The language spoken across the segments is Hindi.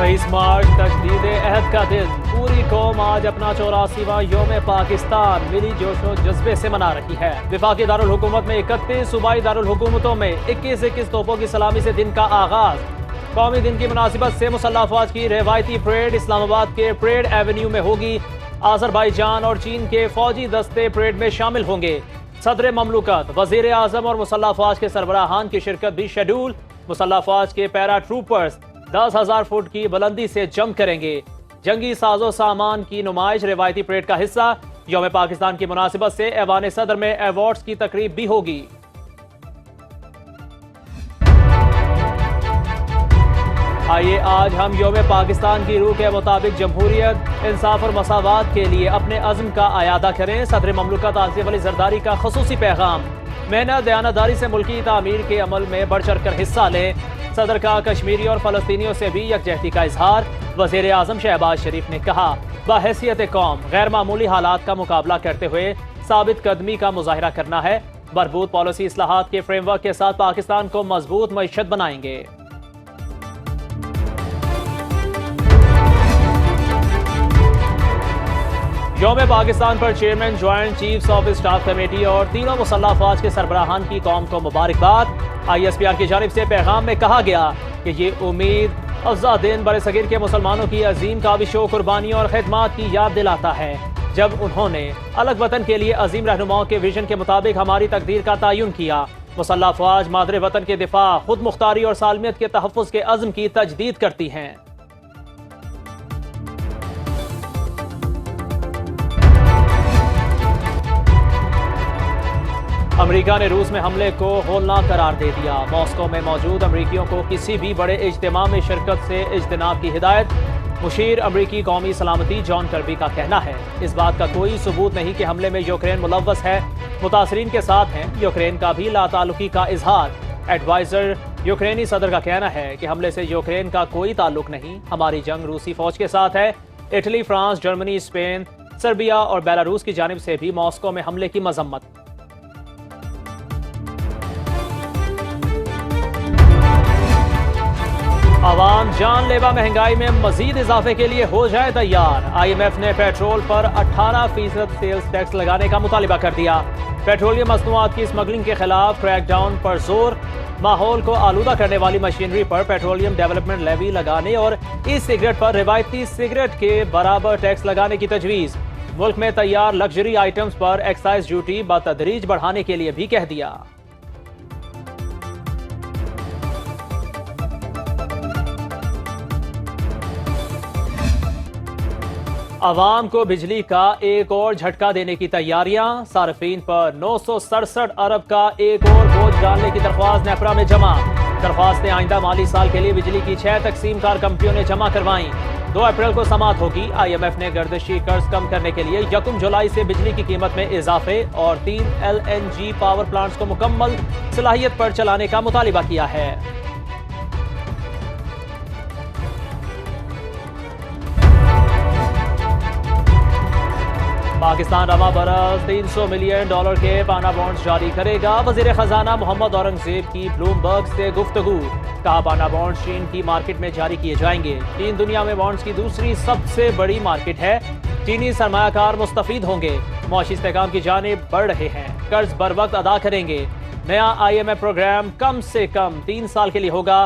23 मार्च तजदीद अहद का दिन। पूरी कौम आज अपना 84वां यौम पाकिस्तान मिली जोशो जज्बे से मना रही है। वफाकी दारुल हुकूमत में 31, सूबाई दारुल हुकूमतों में 21 तोपों की सलामी से दिन का आगाज। कौमी दिन की मुनासिबत से मुसल्लह अफवाज की रवायती परेड इस्लामाबाद के परेड एवेन्यू में होगी। आज़रबाईजान और चीन के फौजी दस्ते परेड में शामिल होंगे। सदर ममलुकत, वजीर आजम और मुसल्लह अफवाज के सरबराहान की शिरकत भी शेड्यूल। मुसल्लह अफवाज के पैरा ट्रूपर्स 10,000 फुट की बुलंदी से जंप करेंगे। जंगी साजो सामान की नुमाइश रवायती परेड का हिस्सा। यौम पाकिस्तान की मुनासिबत से ऐवान सदर में अवार्ड्स की तकरीब भी होगी। आइए आज हम यौम पाकिस्तान की रूह के मुताबिक जमहूरियत, इंसाफ और मसावात के लिए अपने अज़्म का आयादा करें। सदर ममलुकत आसिफ अली जरदारी का खसूसी पैगाम। मेहनत दयानतदारी से मुल्की तामीर के अमल में बढ़ चढ़ कर हिस्सा लें। सदर का कश्मीरी और फलस्तीनियों से भी यकजहती का इजहार। वज़ीर आज़म शहबाज शरीफ ने कहा, बहैसियत कौम गैर मामूली हालात का मुकाबला करते हुए साबित कदमी का मुजाहिरा करना है। मरबूत पॉलिसी इस्लाहात के फ्रेमवर्क के साथ पाकिस्तान को मजबूत मईशत बनाएंगे। यौम पाकिस्तान पर chairman joint chiefs of staff committee और तीनों मुसल्लह अफवाज के सरबराहान की कौम को मुबारकबाद। ISPR की जानिब से पैगाम में कहा गया कि ये उम्मीद अफ़ज़ा दिन बरसगीर के मुसलमानों की अजीम काविशों, कुर्बानियों और खिदमात की याद दिलाता है, जब उन्होंने अलग वतन के लिए अजीम रहनुमाओं के विजन के मुताबिक हमारी तकदीर का तयन किया। मुसल्लह अफवाज मादरे वतन के दिफा, खुद मुख्तारी और सालमियत के तहफ़्फ़ुज़ के अज़्म की तजदीद करती हैं। अमेरिका ने रूस में हमले को होलनाक करार दे दिया। मॉस्को में मौजूद अमेरिकियों को किसी भी बड़े इज्तिमा में शिरकत से इज्तिनाब की हिदायत। मुशीर अमेरिकी कौमी सलामती जॉन कर्बी का कहना है, इस बात का कोई सबूत नहीं कि हमले में यूक्रेन मुलव्वस है, मुतासरीन के साथ हैं। यूक्रेन का भी लाताल्लुकी का इजहार। एडवाइजर यूक्रेनी सदर का कहना है कि हमले से यूक्रेन का कोई ताल्लुक नहीं, हमारी जंग रूसी फौज के साथ है। Italy, France, Germany, Spain, Serbia और बेलारूस की जानिब से भी मॉस्को में हमले की मजम्मत। आवाम जानलेवा महंगाई में मजीद इजाफे के लिए हो जाए तैयार। IMF ने पेट्रोल पर 18% सेल्स टैक्स लगाने का मुतालिबा कर दिया। पेट्रोलियम मसनूआत की स्मगलिंग के खिलाफ क्रैकडाउन पर जोर। माहौल को आलूदा करने वाली मशीनरी पर पेट्रोलियम डेवलपमेंट लेवी लगाने और ई सिगरेट पर रिवायती सिगरेट के बराबर टैक्स लगाने की तजवीज़। मुल्क में तैयार लग्जरी आइटम्स पर एक्साइज ड्यूटी बतदरीज बढ़ाने के लिए भी कह दिया। अवाम को बिजली का एक और झटका देने की तैयारियां। सार्फिन पर 967 अरब का एक और बोझ डालने की दरख्वास्त नेपरा में जमा। दरख्वास्तें आइंदा माली साल के लिए बिजली की 6 तकसीम कार कंपनियों ने जमा करवाई। 2 अप्रैल को समात होगी। IMF ने गर्दिशी कर्ज कम करने के लिए 1 जुलाई से बिजली की कीमत में इजाफे और 3 LNG पावर प्लांट्स को मुकम्मल सलाहियत पर चलाने का मुतालिबा किया है। पाकिस्तान रवा बरस $300 मिलियन के पाना बॉन्ड्स जारी करेगा। वजीर खजाना मोहम्मद औरंगजेब की ब्लूमबर्ग से गुफ्तगू। कहा, पाना बॉन्ड्स चीन की मार्केट में जारी किए जाएंगे। चीन दुनिया में बॉन्ड्स की दूसरी सबसे बड़ी मार्केट है। चीनी सरमायाकार मुस्तफीद होंगे। मौशी इस्तेहकाम की जानिब बढ़ रहे हैं। कर्ज बर वक्त अदा करेंगे। नया IMF प्रोग्राम कम से कम 3 साल के लिए होगा।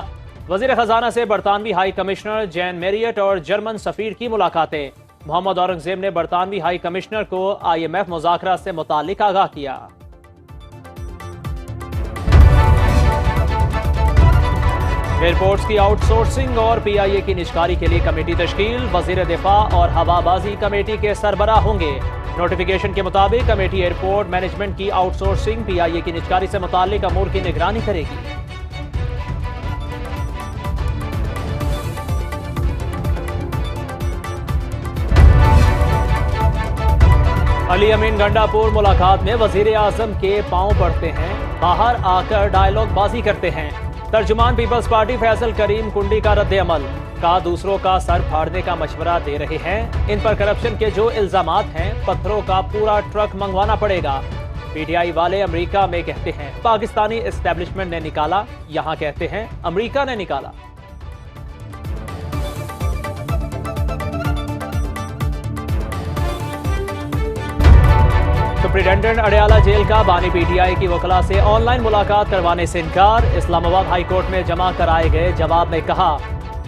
वजीर खजाना से बरतानवी हाई कमिश्नर जैन मेरियट और जर्मन सफीर की मुलाकातें। मोहम्मद औरंगजेब ने बरतानवी हाई कमिश्नर को IMF मुज़ाकरा से मुतालिक आगाह किया। एयरपोर्ट्स की आउटसोर्सिंग और PIA की निजकारी के लिए कमेटी तश्कील। वजीर दिफा और हवाबाजी कमेटी के सरबराह होंगे। नोटिफिकेशन के मुताबिक कमेटी एयरपोर्ट मैनेजमेंट की आउटसोर्सिंग, PIA की निजकारी से मुतालिक अमूर की निगरानी करेगी। अली अमीन गंडापुर मुलाकात में वजीर आजम के पांव पड़ते हैं, बाहर आकर डायलॉग बाजी करते हैं। तर्जुमान पीपल्स पार्टी फैसल करीम कुंडी का रद्द अमल। का दूसरों का सर फाड़ने का मशवरा दे रहे हैं। इन पर करप्शन के जो इल्जामात हैं, पत्थरों का पूरा ट्रक मंगवाना पड़ेगा। PTI वाले अमेरिका में कहते हैं पाकिस्तानी एस्टेब्लिशमेंट ने निकाला, यहां कहते हैं अमेरिका ने निकाला। सुपरिटेंडेंट अडयाला जेल का बानी पीटीआई की वकला से ऑनलाइन मुलाकात करवाने से इनकार। इस्लामाबाद हाई कोर्ट में जमा कराए गए जवाब में कहा,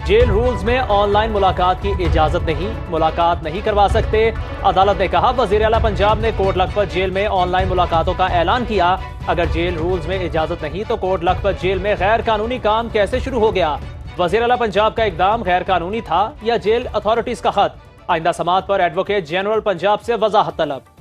जेल रूल्स में ऑनलाइन मुलाकात की इजाजत नहीं, मुलाकात नहीं करवा सकते। अदालत ने कहा, वजीर आला पंजाब ने कोट लखपत जेल में ऑनलाइन मुलाकातों का ऐलान किया। अगर जेल रूल्स में इजाजत नहीं तो कोट लखपत जेल में गैर कानूनी काम कैसे शुरू हो गया? वजीर आला पंजाब का इकदाम गैर कानूनी था या जेल अथॉरिटीज का खत? आइंदा समात पर एडवोकेट जनरल पंजाब से वजाहत तलब।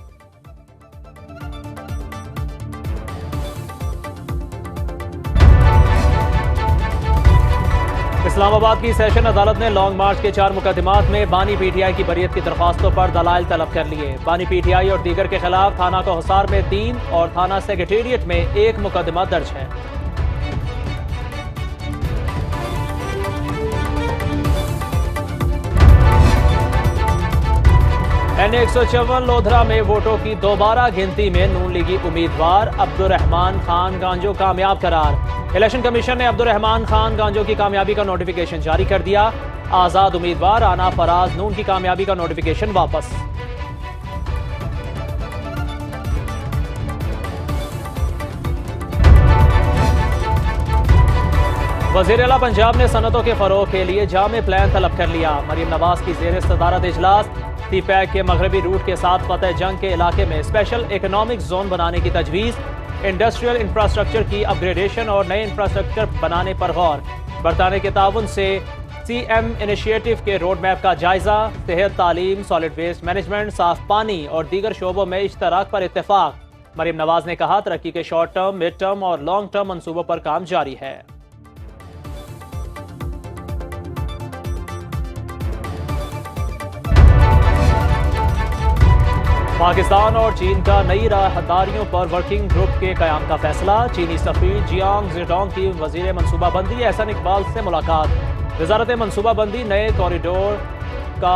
इस्लामाबाद की सेशन अदालत ने लॉन्ग मार्च के 4 मुकदमात में बानी पीटीआई की बरियत की दरख्वास्तों पर दलाइल तलब कर लिए। बानी पीटीआई और दीगर के खिलाफ थाना को हिसार में 3 और थाना सेक्रेटेरिएट में 1 मुकदमा दर्ज है। NA-154 लोधरा में वोटों की दोबारा गिनती में नून लीगी उम्मीदवार अब्दुर्रहमान खान गांजो कामयाब करार। इलेक्शन कमीशन ने अब्दुर्रहमान खान गांजो की कामयाबी का नोटिफिकेशन जारी कर दिया। आजाद उम्मीदवार आना फराज नून की कामयाबी का नोटिफिकेशन वापस। वज़ीर आला पंजाब ने सनतों के फरोग के लिए जामे प्लान तलब कर लिया। मरीम नवाज की ज़ेर सदारत इजलास। सीपैक के मगरबी रूट के साथ फतेह जंग के इलाके में स्पेशल इकोनॉमिक जोन बनाने की तजवीज़। इंडस्ट्रियल इंफ्रास्ट्रक्चर की अपग्रेडेशन और नए इंफ्रास्ट्रक्चर बनाने पर गौर। बरतानिया के ताउन से CM इनिशिएटिव के रोड मैप का जायजा। सेहत, तालीम, सॉलिड वेस्ट मैनेजमेंट, साफ पानी और दीगर शोबों में इश्तराक पर इत्तेफाक। मरीम नवाज ने कहा, तरक्की के शॉर्ट टर्म, मिड टर्म और लॉन्ग टर्म मंसूबों पर काम जारी है। पाकिस्तान और चीन का नई राहदारियों पर वर्किंग ग्रुप के कयाम का फैसला। चीनी सफीर जियांग जेडोंग की वजीर मनसूबाबंदी एहसन इकबाल से मुलाकात। वजारत मनसूबाबंदी नए कॉरिडोर का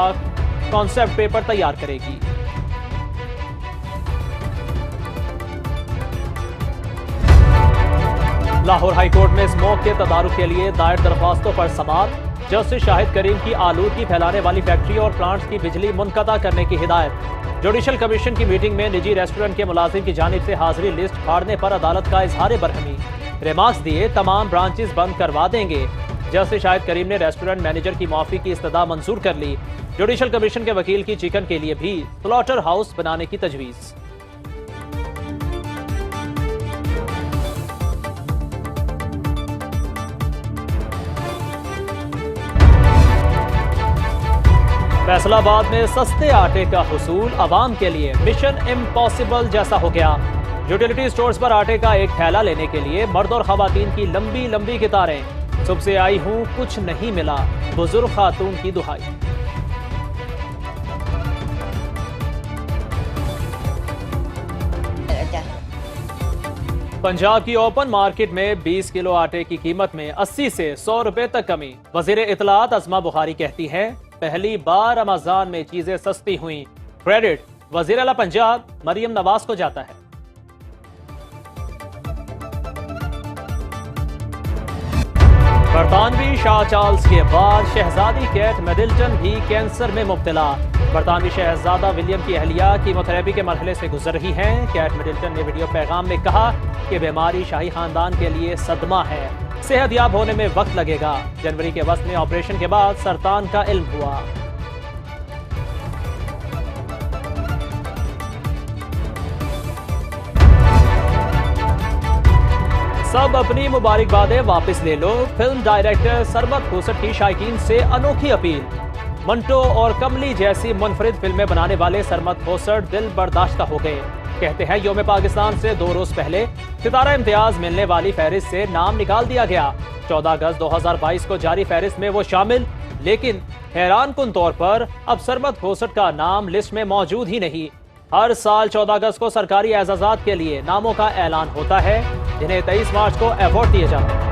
कॉन्सेप्ट पेपर तैयार करेगी। लाहौर हाई कोर्ट में स्मोक के तदारुक के लिए दायर दरख्वास्तों पर समाअत। जस्टिस शाहिद करीम की आलूदगी फैलाने वाली फैक्ट्री और प्लांट्स की बिजली मुनक़ता करने की हिदायत। जुडिशल कमीशन की मीटिंग में निजी रेस्टोरेंट के मुलाजिम की जानिब से हाजिरी लिस्ट फाड़ने पर अदालत का इजहार बरहमी। रिमार्क्स दिए, तमाम ब्रांचेस बंद करवा देंगे। जस्टिस शाहिद करीम ने रेस्टोरेंट मैनेजर की माफी की इस्तदा मंजूर कर ली। जुडिशल कमीशन के वकील की चिकन के लिए भी स्लॉटर हाउस बनाने की तजवीज़। फैसलाबाद में सस्ते आटे का हुसूल अवाम के लिए मिशन इम्पॉसिबल जैसा हो गया। यूटिलिटी स्टोर्स पर आटे का एक थैला लेने के लिए मर्द और खवातीन की लंबी लंबी कतारें। सुबह से आई हूं, कुछ नहीं मिला, बुजुर्ग खातून की दुहाई। पंजाब की ओपन मार्केट में 20 किलो आटे की कीमत में 80 से 100 रुपए तक कमी। वजीर इत्तलात अज़मा बुखारी कहती हैं, पहली बार रमजान में चीजें सस्ती हुई। क्रेडिट वज़ीर आला पंजाब मरियम नवाज को जाता है। बरतानवी शाह चार्ल्स के बाद शहजादी केट मिडलटन भी कैंसर में मुब्तला। बरतानवी शहजादा विलियम की अहलिया कीमोथेरेपी के मरहले से गुजर रही हैं। केट मिडलटन ने वीडियो पैगाम में कहा कि बीमारी शाही खानदान के लिए सदमा है, सेहतयाब होने में वक्त लगेगा। जनवरी के वक्त में ऑपरेशन के बाद सरतान का इल्म हुआ। सब अपनी मुबारकबादें वापस ले लो। फिल्म डायरेक्टर सरमत खोसट की शायकीन से अनोखी अपील। मंटो और कमली जैसी मुनफरिद फिल्में बनाने वाले सरमत खोसट दिल बर्दाश्ता हो गए। कहते हैं, योम पाकिस्तान से 2 रोज पहले सितारा इम्तियाज मिलने वाली फहरिस्त से नाम निकाल दिया गया। 14 अगस्त 2022 को जारी फहरिस्त में वो शामिल, लेकिन हैरान कुन तौर पर अब सरमत खोसट का नाम लिस्ट में मौजूद ही नहीं। हर साल 14 अगस्त को सरकारी एजाजात के लिए नामों का ऐलान होता है, जिन्हें 23 मार्च को अवार्ड दिए जाते हैं।